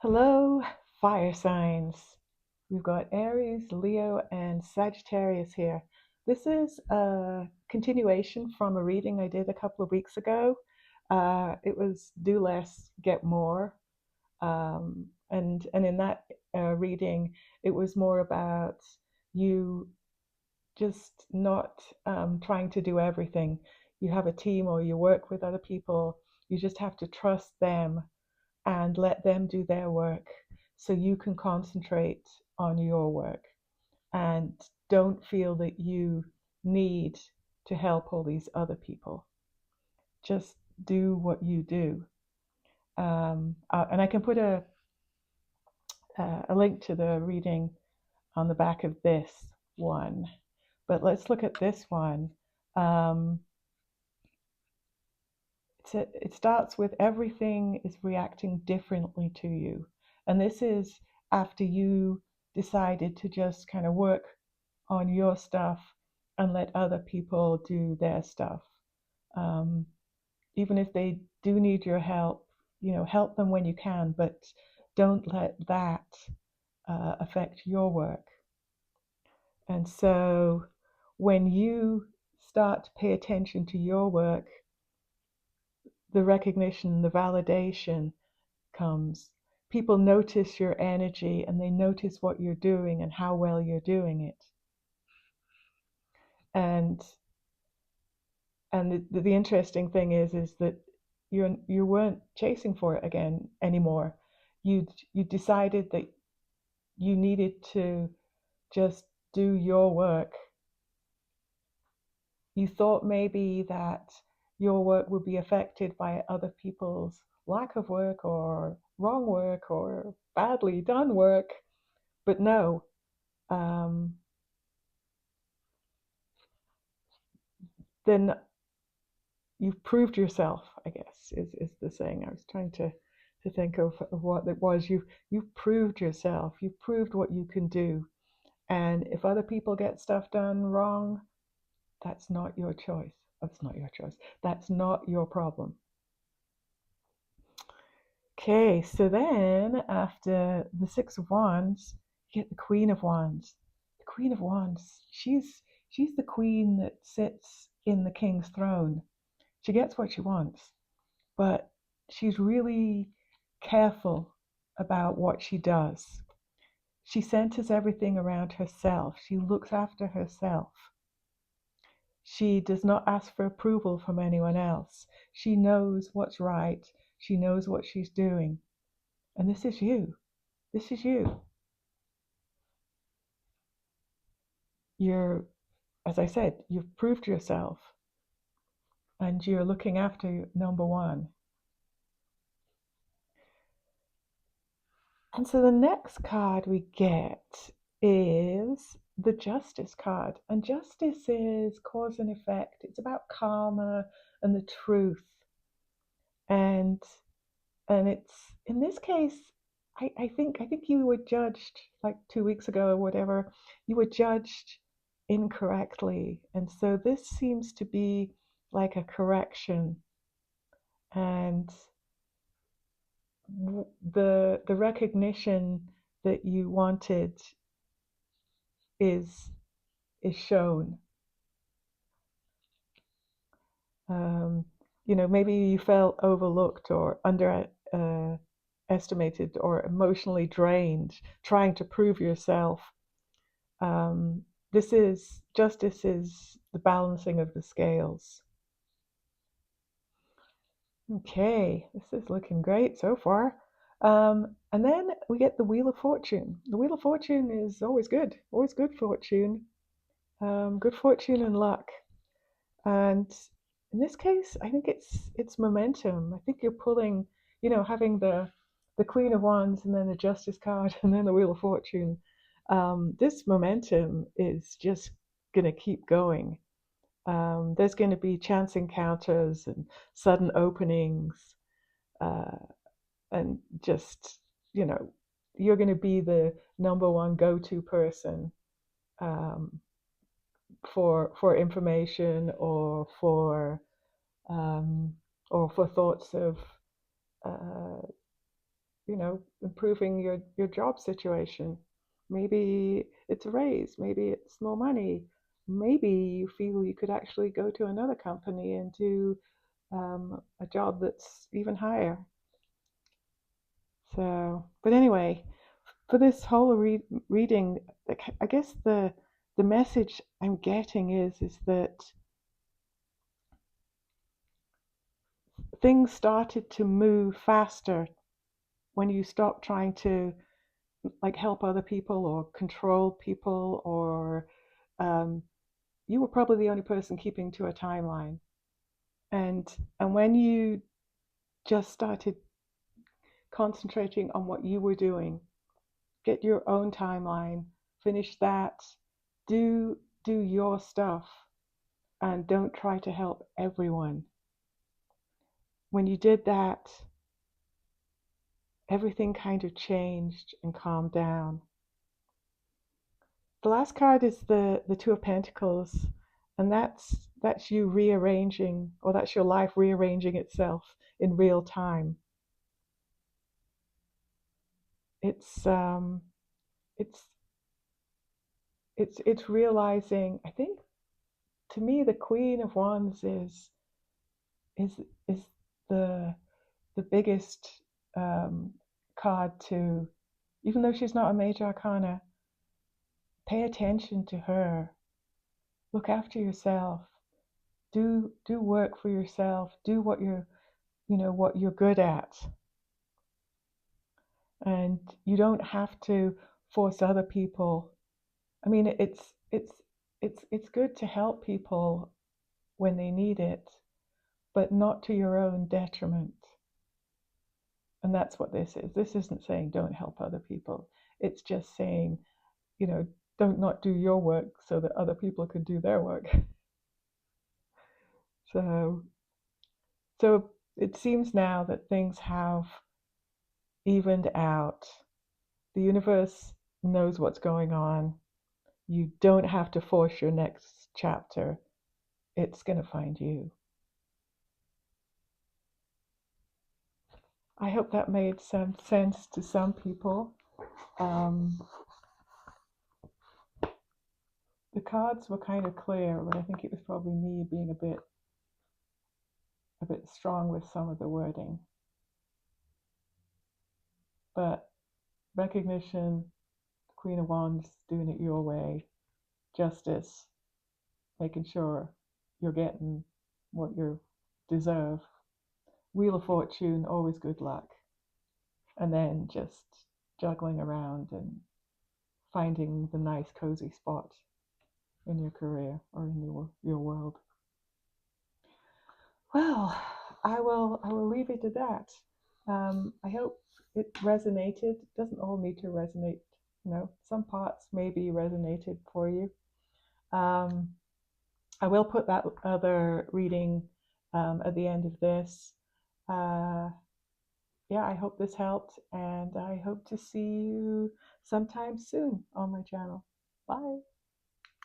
Hello, fire signs. We've got Aries, Leo, and Sagittarius here. This is a continuation from a reading I did a couple of weeks ago. It was Do Less, Get More. And in that reading, it was more about you just not trying to do everything. You have a team or you work with other people. You just have to trust them and let them do their work so you can concentrate on your work and don't feel that you need to help all these other people. Just do what you do. And I can put a link to the reading on the back of this one. But let's look at this one. Um, it starts with everything is reacting differently to you. And this is after you decided to just kind of work on your stuff and let other people do their stuff. Um, Even if they do need your help, help them when you can, but don't let that affect your work. And so when you start to pay attention to your work, the recognition, the validation comes. People notice your energy and they notice what you're doing and how well you're doing it. And the interesting thing is that you weren't chasing for it again anymore. You decided that you needed to just do your work. You thought maybe that your work would be affected by other people's lack of work or wrong work or badly done work, but no. Um, then you've proved yourself, I guess, is the saying. I was trying to think of what it was. You've proved yourself. You've proved what you can do. And if other people get stuff done wrong, that's not your choice. That's not your choice. That's not your problem. Okay, so then after the Six of Wands, you get the Queen of Wands. The Queen of Wands, she's the queen that sits in the king's throne. She gets what she wants, but she's really careful about what she does. She centers everything around herself. She looks after herself. She does not ask for approval from anyone else. She knows what's right. She knows what she's doing. And this is you. This is you. You're, as I said, you've proved yourself and you're looking after number one. And so the next card we get is the Justice card. And justice is cause and effect. It's about karma and the truth. And it's in this case, I think you were judged like 2 weeks ago or whatever. You were judged incorrectly. And so this seems to be like a correction. And the recognition that you wanted is is shown. Um, Maybe you felt overlooked or underestimated or emotionally drained, trying to prove yourself. This is justice is the balancing of the scales. Okay, this is looking great so far. And then we get the Wheel of Fortune. The Wheel of Fortune is always good fortune, good fortune and luck. And in this case, I think it's momentum. I think you're pulling, having the Queen of Wands and then the Justice card and then the Wheel of Fortune. This momentum is just going to keep going. There's going to be chance encounters and sudden openings, uh, and just, you know, you're going to be the number one go-to person, um, for information um, or for thoughts of uh, improving your job situation. Maybe it's a raise, maybe it's more money. Maybe you feel you could actually go to another company and do a job that's even higher. So, but anyway, for this whole reading, like, I guess the message I'm getting is that things started to move faster when you stopped trying to like help other people or control people, or um, you were probably the only person keeping to a timeline. And when you just started concentrating on what you were doing, get your own timeline, finish that, do your stuff, and don't try to help everyone. When you did that, everything kind of changed and calmed down. The last card is the Two of Pentacles, and that's you rearranging, or that's your life rearranging itself in real time. It's it's it's realizing. I think, to me, the Queen of Wands is is the the biggest um, card to, even though she's not a major arcana, pay attention to her. Look after yourself. Do work for yourself. Do what you're good at. And you don't have to force other people. I mean, it's good to help people when they need it, but not to your own detriment. And that's what this is. This isn't saying don't help other people. It's just saying, you know, don't not do your work so that other people can do their work. So so it seems now that things have evened out. The universe knows what's going on. You don't have to force your next chapter. It's going to find you. I hope that made some sense to some people. Um, the cards were kind of clear, but I think it was probably me being a bit strong with some of the wording. But recognition, Queen of Wands, doing it your way, justice, making sure you're getting what you deserve. Wheel of Fortune, always good luck. And then just juggling around and finding the nice cozy spot in your career or in your world. Well, I will leave it at that. I hope it resonated. It doesn't all need to resonate. Some parts maybe resonated for you. Um, I will put that other reading at the end of this. Yeah, I hope this helped, and I hope to see you sometime soon on my channel. Bye.